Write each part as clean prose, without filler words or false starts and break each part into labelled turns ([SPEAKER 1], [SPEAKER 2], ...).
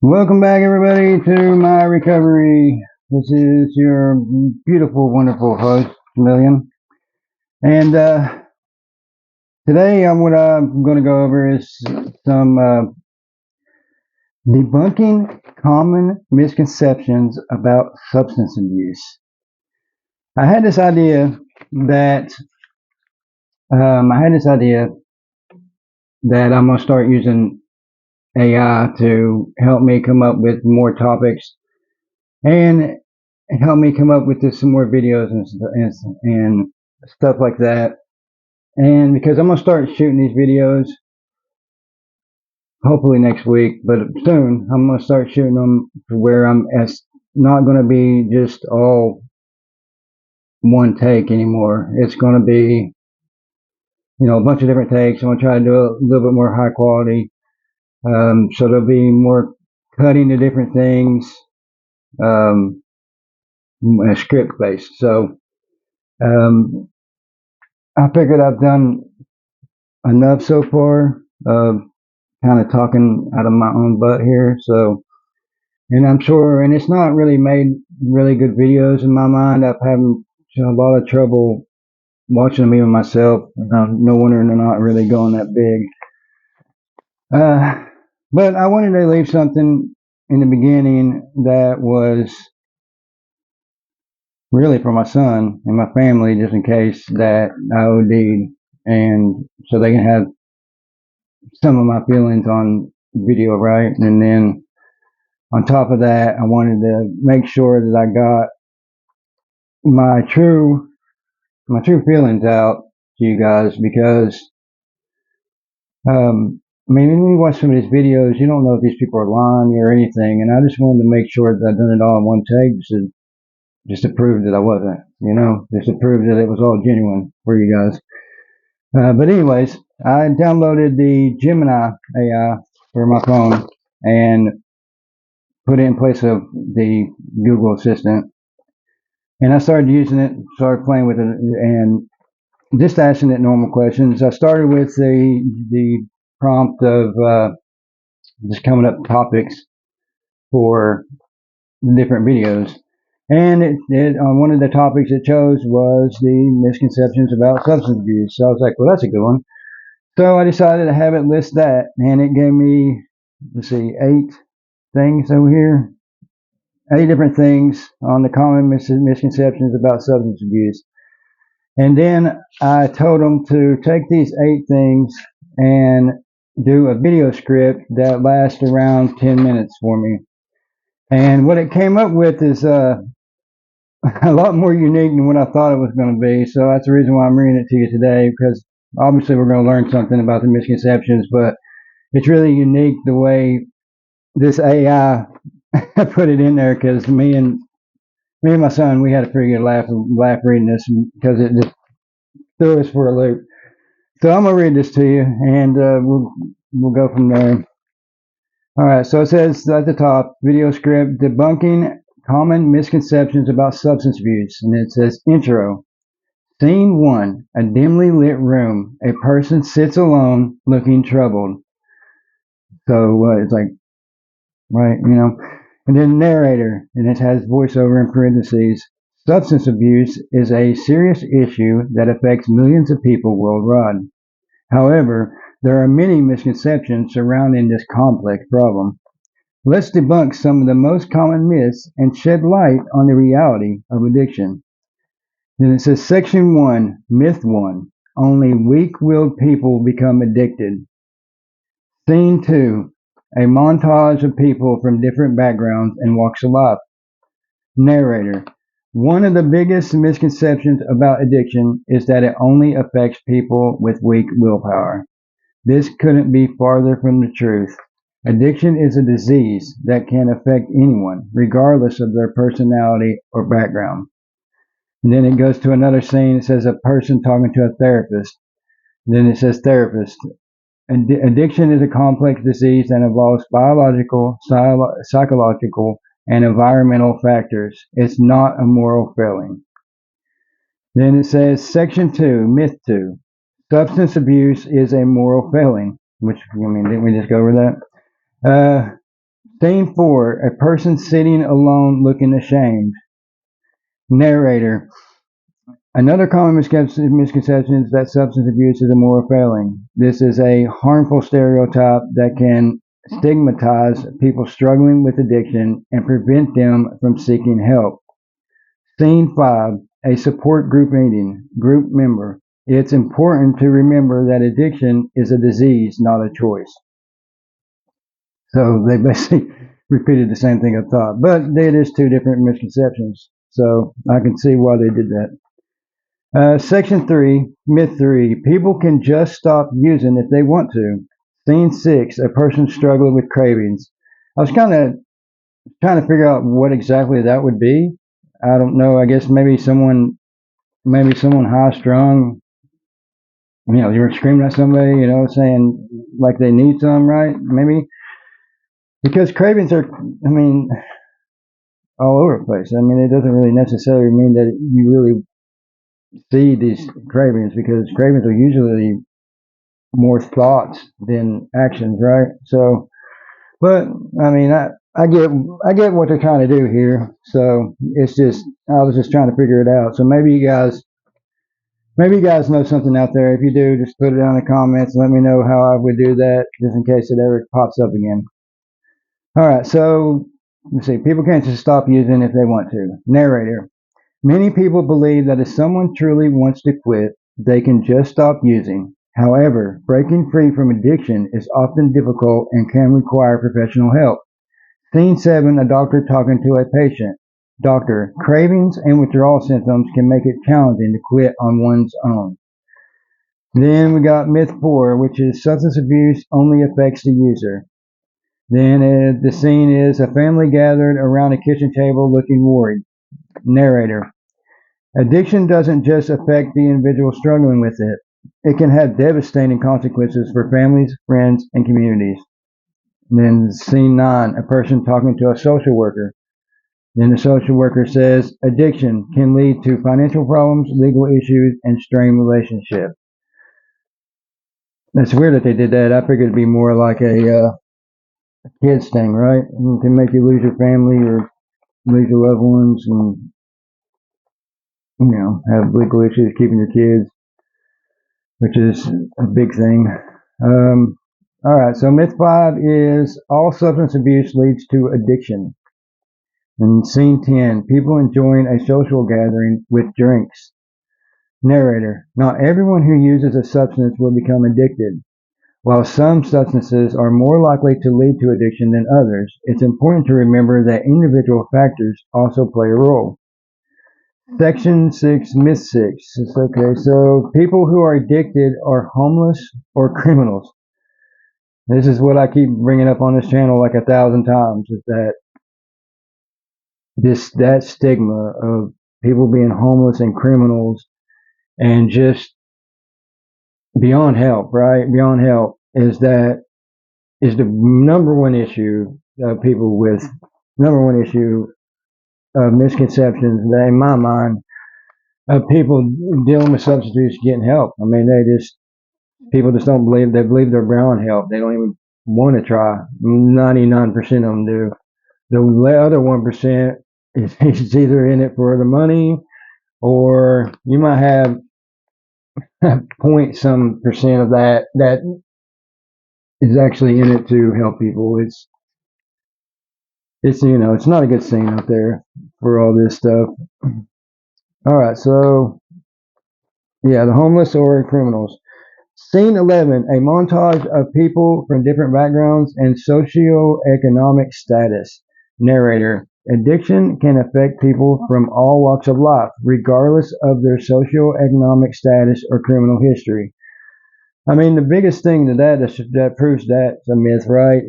[SPEAKER 1] Welcome back, everybody, to my recovery. This is your beautiful, wonderful host, Million. And today, what I'm going to go over is some debunking common misconceptions about substance abuse. I had this idea that I'm going to start using AI to help me come up with more topics and help me come up with some more videos and stuff like that. And because I'm gonna start shooting these videos, hopefully next week, but soon I'm gonna start shooting them to where it's not gonna be just all one take anymore. It's gonna be a bunch of different takes. I'm gonna try to do a little bit more high quality, so there'll be more cutting to different things, um, script based. So um, I figured I've done enough so far. Kind of talking out of my own butt here. So, and I'm sure, and it's not really made really good videos in my mind. I've had a lot of trouble watching them even myself. No wonder they're not really going that big. But I wanted to leave something in the beginning that was really for my son and my family, just in case that I OD'd, and so they can have some of my feelings on video, right? And then on top of that, I wanted to make sure that I got my true feelings out to you guys because I mean, when you watch some of these videos, you don't know if these people are lying or anything, and I just wanted to make sure that I'd done it all in one take, just to prove that I wasn't, just to prove that it was all genuine for you guys. But anyways, I downloaded the Gemini AI for my phone and put it in place of the Google Assistant. And I started using it, started playing with it, and just asking it normal questions. I started with the prompt of just coming up with topics for different videos, and it on one of the topics it chose was the misconceptions about substance abuse. So I was like, well, that's a good one. So I decided to have it list that, and it gave me, let's see, 8 things over here, 8 different things on the common misconceptions about substance abuse. And then I told them to take these 8 things and do a video script that lasts around 10 minutes for me. And what it came up with is a lot more unique than what I thought it was going to be. So that's the reason why I'm reading it to you today, because obviously we're going to learn something about the misconceptions, but it's really unique the way this AI put it in there, because me and my son, we had a pretty good laugh reading this because it just threw us for a loop. So I'm gonna read this to you, and we'll go from there. All right. So it says at the top, video script debunking common misconceptions about substance abuse, and it says intro. Scene 1: a dimly lit room. A person sits alone, looking troubled. So it's like right. And then narrator, and it has voiceover in parentheses. Substance abuse is a serious issue that affects millions of people worldwide. However, there are many misconceptions surrounding this complex problem. Let's debunk some of the most common myths and shed light on the reality of addiction. Then it says Section 1, Myth 1. Only weak-willed people become addicted. Scene 2. A montage of people from different backgrounds and walks of life. Narrator. One of the biggest misconceptions about addiction is that it only affects people with weak willpower. This couldn't be farther from the truth. Addiction is a disease that can affect anyone, regardless of their personality or background. And then it goes to another scene. It says a person talking to a therapist. And then it says therapist. Addiction is a complex disease that involves biological, psychological, and environmental factors. It's not a moral failing. Then it says Section 2, Myth 2. Substance abuse is a moral failing, which, I mean, didn't we just go over that? Scene 4, a person sitting alone looking ashamed. Narrator. Another common misconception is that substance abuse is a moral failing. This is a harmful stereotype that can stigmatize people struggling with addiction and prevent them from seeking help. Scene 5, a support group meeting. Group member. It's important to remember that addiction is a disease, not a choice. So they basically repeated the same thing I thought, but it is two different misconceptions. So I can see why they did that. Section 3, myth 3, people can just stop using if they want to. Scene 6, a person struggling with cravings. I was kind of trying to figure out what exactly that would be. I don't know. I guess maybe someone high strung, you were screaming at somebody, saying like they need some, right? Maybe because cravings are, all over the place. It doesn't really necessarily mean that you really see these cravings, because cravings are usually more thoughts than actions, right? So, but I get what they're trying to do here. So it's just I was just trying to figure it out. So maybe you guys know something out there. If you do, just put it down in the comments and let me know how I would do that, just in case it ever pops up again. All right, so let's see. People can't just stop using if they want to. Narrator. Many people believe that if someone truly wants to quit, they can just stop using. However, breaking free from addiction is often difficult and can require professional help. Scene 7, a doctor talking to a patient. Doctor, cravings and withdrawal symptoms can make it challenging to quit on one's own. Then we got myth 4, which is substance abuse only affects the user. Then the scene is a family gathered around a kitchen table looking worried. Narrator. Addiction doesn't just affect the individual struggling with it. It can have devastating consequences for families, friends, and communities. And then scene 9, a person talking to a social worker. Then the social worker says addiction can lead to financial problems, legal issues, and strained relationships. It's weird that they did that. I figured it'd be more like a kids thing, right? It can make you lose your family or lose your loved ones, and have legal issues keeping your kids, which is a big thing. All right, so myth 5 is all substance abuse leads to addiction. And scene 10, people enjoying a social gathering with drinks. Narrator, not everyone who uses a substance will become addicted. While some substances are more likely to lead to addiction than others, it's important to remember that individual factors also play a role. Section 6, myth 6. It's okay, so people who are addicted are homeless or criminals. This is what I keep bringing up on this channel like 1,000 times, is that that stigma of people being homeless and criminals and just beyond help, right? Beyond help is the number one issue of people with number one issue of misconceptions that, in my mind, of people dealing with substance abuse getting help. People just don't believe. They believe they're beyond help. They don't even want to try. 99% of them do. The other 1% is either in it for the money, or you might have point some percent of that is actually in it to help people. It's not a good scene out there for all this stuff. All right, so yeah, the homeless or criminals. Scene 11, a montage of people from different backgrounds and socioeconomic status. Narrator. Addiction can affect people from all walks of life, regardless of their socioeconomic status or criminal history. The biggest thing that proves that's a myth, right?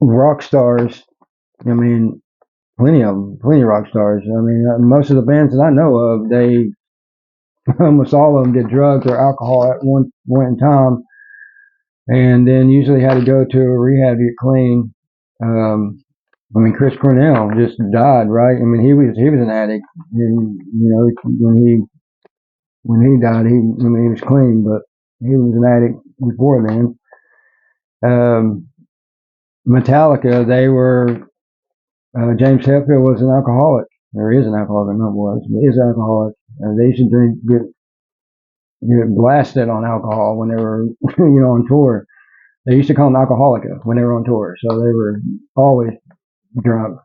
[SPEAKER 1] Rock stars. Plenty of them, plenty of rock stars. Most of the bands that I know of, they almost all of them did drugs or alcohol at one point in time, and then usually had to go to a rehab to get clean. Chris Cornell just died, right? He was an addict, and when he died, he was clean, but he was an addict before then. Metallica, they were, James Hetfield was an alcoholic. Or is an alcoholic, not was, but is an alcoholic. They used to get blasted on alcohol when they were, on tour. They used to call them alcoholica when they were on tour. So they were always drunk.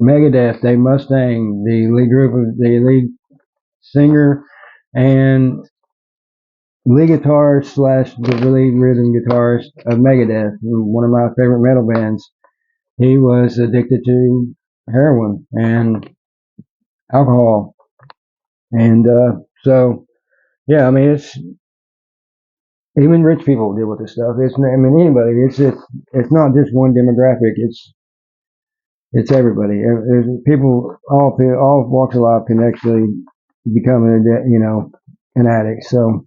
[SPEAKER 1] Megadeth, Dave Mustaine, the lead singer and lead guitarist slash the lead rhythm guitarist of Megadeth, one of my favorite metal bands. He was addicted to heroin and alcohol, and so yeah, I mean it's even rich people deal with this stuff. Anybody. It's not just one demographic. It's everybody. People, all walks of life can actually become an addict. So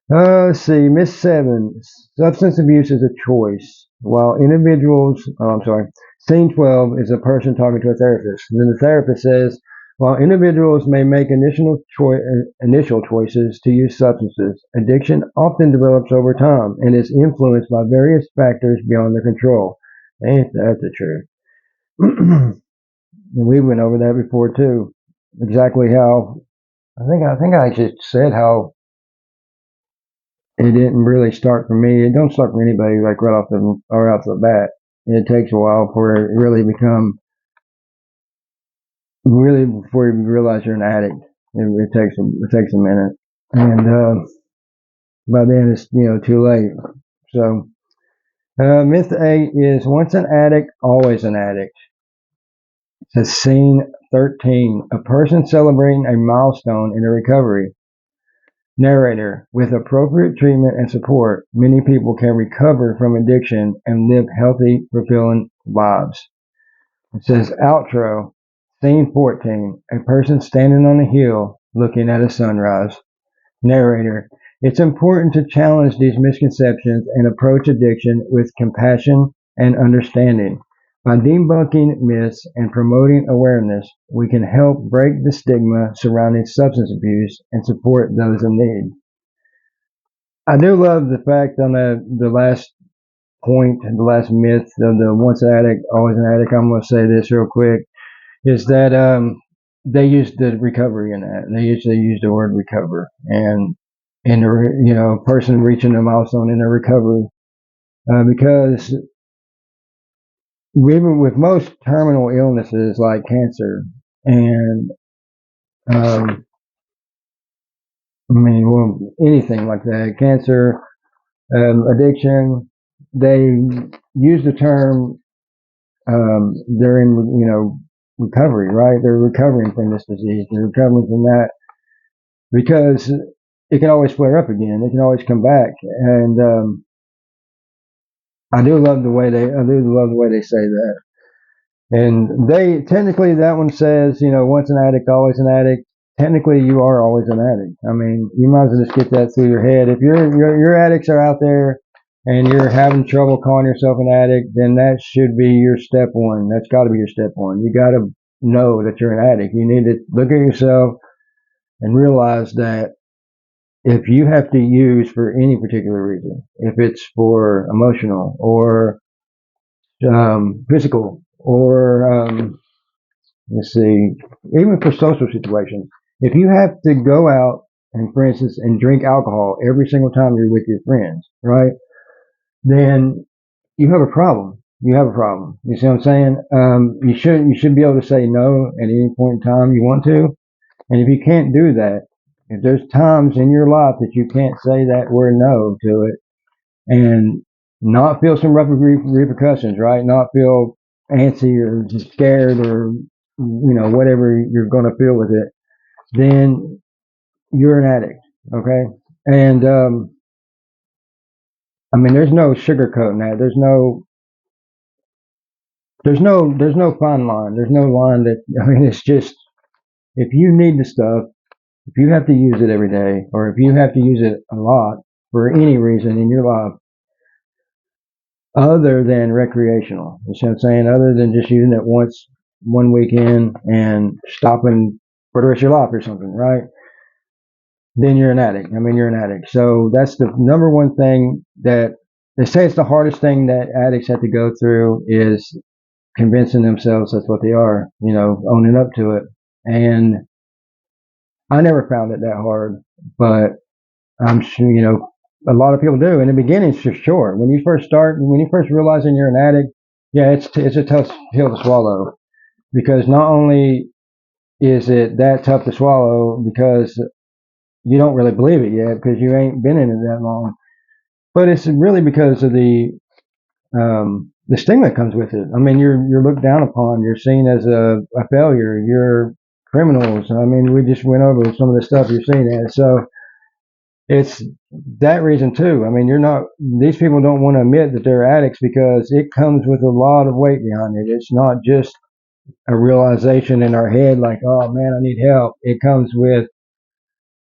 [SPEAKER 1] let's see, Miss Seven, substance abuse is a choice. While individuals, scene 12 is a person talking to a therapist. And then the therapist says, while individuals may make initial choices to use substances, addiction often develops over time and is influenced by various factors beyond their control. Ain't that the truth? And we went over that before too. Exactly how I just said how it didn't really start for me. It don't start for anybody like right off the bat. It takes a while for it really before you realize you're an addict. It takes a minute, and by then it's too late. So myth 8 is once an addict, always an addict. It says scene 13, a person celebrating a milestone in their recovery. Narrator, with appropriate treatment and support, many people can recover from addiction and live healthy, fulfilling lives. It says outro, scene 14, a person standing on a hill looking at a sunrise. Narrator, it's important to challenge these misconceptions and approach addiction with compassion and understanding. By debunking myths and promoting awareness, we can help break the stigma surrounding substance abuse and support those in need. I do love the fact on the last point, the last myth of the once an addict, always an addict. I'm going to say this real quick, is that they use the recovery in that. They usually use the word recover, and in the person reaching a milestone in their recovery, because even with most terminal illnesses like cancer and anything like that, cancer, addiction, they use the term they're in recovery, right? They're recovering from this disease. They're recovering from that because it can always flare up again. It can always come back, and I do love the way they say that. And they technically that one says, once an addict, always an addict. Technically, you are always an addict. I mean, you might as well just get that through your head. If your addicts are out there and you're having trouble calling yourself an addict, then that should be your step one. That's got to be your step one. You got to know that you're an addict. You need to look at yourself and realize that if you have to use for any particular reason, if it's for emotional or physical or let's see, even for social situations, if you have to go out and, for instance, and drink alcohol every single time you're with your friends, right? Then you have a problem. You have a problem. You see what I'm saying? You should be able to say no at any point in time you want to. And if you can't do that, if there's times in your life that you can't say that word no to it and not feel some repercussions, right? Not feel antsy or just scared or whatever you're going to feel with it, then you're an addict. Okay, and there's no sugarcoating that. There's no fine line. There's no line that. It's just if you need the stuff, if you have to use it every day, or if you have to use it a lot for any reason in your life, other than recreational. You see what I'm saying? Other than just using it once, one weekend, and stopping for the rest of your life or something, right? Then you're an addict. You're an addict. So that's the number one thing that they say it's the hardest thing that addicts have to go through is convincing themselves that's what they are, owning up to it. And I never found it that hard, but I'm sure, a lot of people do. In the beginning, it's for sure. When you first start, when you first realizing you're an addict, yeah, it's a tough pill to swallow, because not only is it that tough to swallow because you don't really believe it yet because you ain't been in it that long, but it's really because of the stigma that comes with it. I mean, you're looked down upon. You're seen as a failure. You're criminals. I mean, we just went over some of the stuff you're seen as. So it's that reason too. I mean, you're not. These people don't want to admit that they're addicts because it comes with a lot of weight behind it. It's not just a realization in our head like, oh man, I need help. It comes with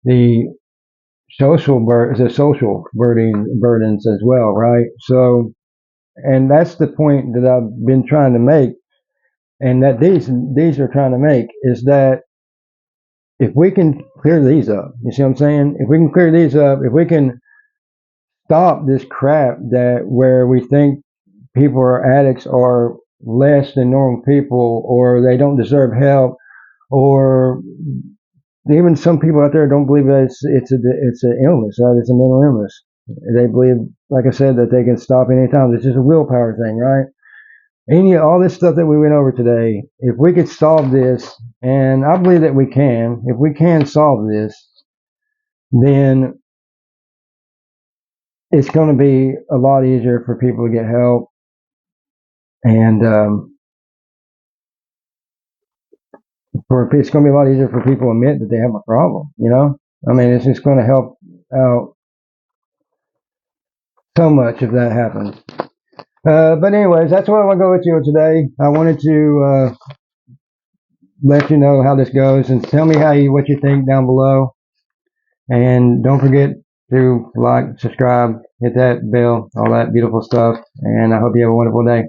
[SPEAKER 1] the social burdens as well, right? So, and that's the point that I've been trying to make, and that these are trying to make, is that if we can clear these up, you see what I'm saying? If we can clear these up, if we can stop this crap that where we think people are addicts are less than normal people, or they don't deserve help, or even some people out there don't believe that it's an illness, right? It's a mental illness. They believe, like I said, that they can stop anytime. It's just a willpower thing, right? All this stuff that we went over today, if we could solve this, and I believe that we can, if we can solve this, then it's going to be a lot easier for people to get help, and it's going to be a lot easier for people to admit that they have a problem. I mean, it's just going to help out so much if that happens. But anyways, that's what I want to go with you today. I wanted to let you know how this goes, and tell me what you think down below. And don't forget to like, subscribe, hit that bell, all that beautiful stuff. And I hope you have a wonderful day.